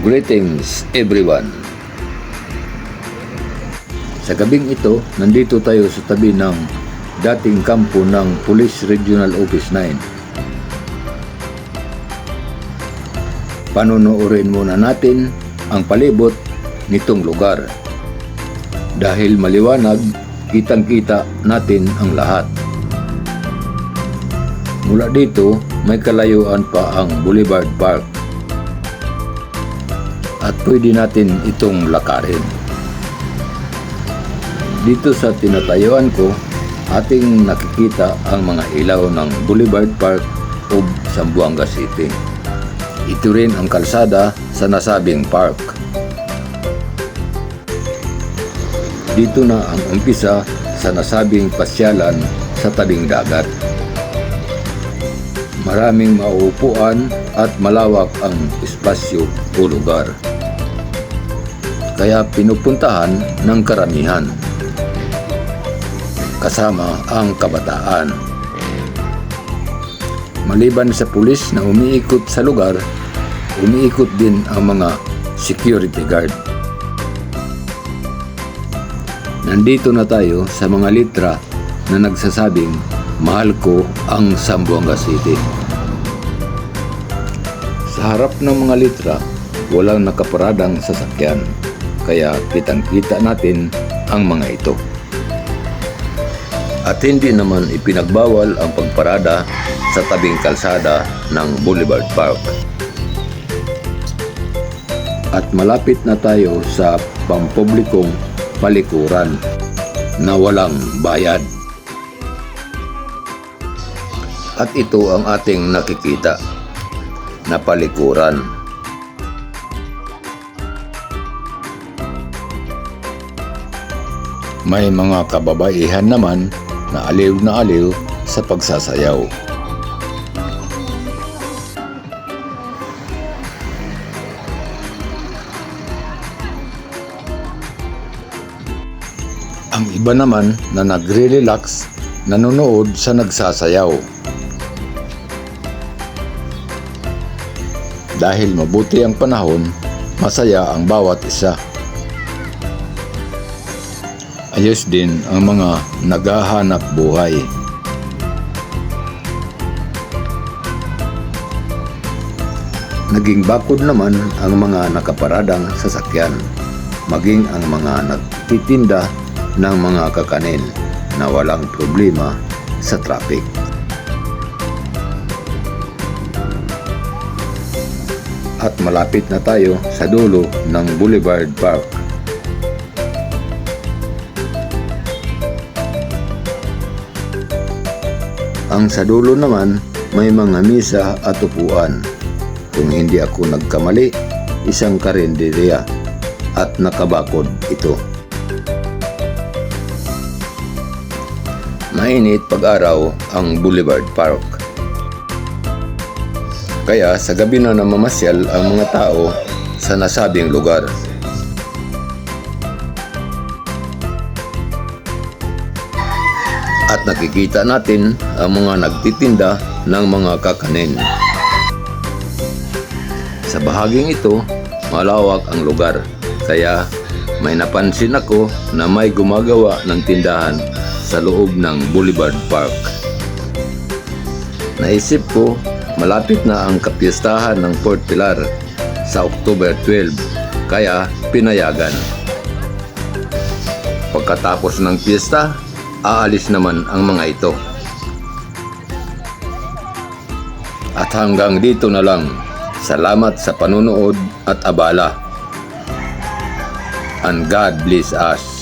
Greetings everyone! Sa gabing ito, nandito tayo sa tabi ng dating kampo ng Police Regional Office 9. Panunuorin muna natin ang palibot nitong lugar. Dahil maliwanag, kitang-kita natin ang lahat. Mula dito, may kalayuan pa ang Boulevard Park. At pwede natin itong lakarin. Dito sa tinatayuan ko, ating nakikita ang mga ilaw ng Boulevard Park of Zamboanga City. Ito rin ang kalsada sa nasabing park. Dito na ang umpisa sa nasabing pasyalan sa tabing dagat. Maraming mauupuan at malawak ang espasyo o lugar. Kaya pinupuntahan ng karamihan. Kasama ang kabataan. Maliban sa pulis na umiikot sa lugar, umiikot din ang mga security guard. Nandito na tayo sa mga litra na nagsasabing mahal ko ang Zamboanga City. Sa harap ng mga litra, walang nakaparadang sasakyan, kaya kitang-kita natin ang mga ito. At hindi naman ipinagbawal ang pagparada sa tabing kalsada ng Boulevard Park. At malapit na tayo sa pampublikong palikuran na walang bayad. At ito ang ating nakikita na palikuran. May mga kababaihan naman na aliw sa pagsasayaw. Ang iba naman na nagre-relax, nanonood sa nagsasayaw. Dahil mabuti ang panahon, masaya ang bawat isa. Ayos din ang mga naghahanap buhay. Naging bakod naman ang mga nakaparadang sasakyan, maging ang mga nagtitinda ng mga kakanin na walang problema sa traffic. At malapit na tayo sa dulo ng Boulevard Park. Ang sa dulo naman, may mga misa at upuan. Kung hindi ako nagkamali, isang karinderya at nakabakod ito. Mainit pag-araw ang Boulevard Park. Kaya sa gabi na namamasyal ang mga tao sa nasabing lugar. At nakikita natin ang mga nagtitinda ng mga kakanin. Sa bahaging ito, malawak ang lugar. Kaya may napansin ako na may gumagawa ng tindahan sa loob ng Boulevard Park. Naisip ko, malapit na ang kapistahan ng Port Pilar sa October 12, kaya pinayagan. Pagkatapos ng piyesta, aalis naman ang mga ito. At hanggang dito na lang. Salamat sa panunood at abala. And God bless us.